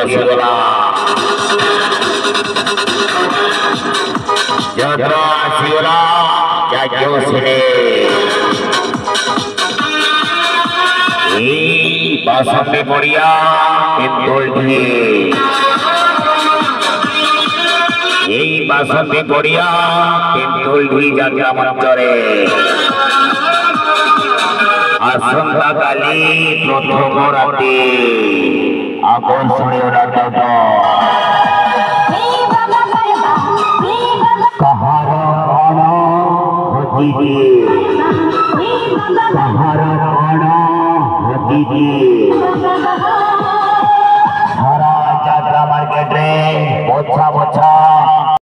রসগোল্লা যাত্রা শিবরা জাতীয় ছেলে এই বাসন্তে পড়িয়া পিন্তল ধুয়ে এই বাসন্তে পড়িয়া পিন্তল ধুই যাত্রা মঞ্চরে আসন্তাকালি প্রথম রাতে আকর্ষণীয় নাটক কাহার প্রাণ হজিতে কাহার প্রাণ হজিতে সারা যাত্রা মার্কেটে বছা বছা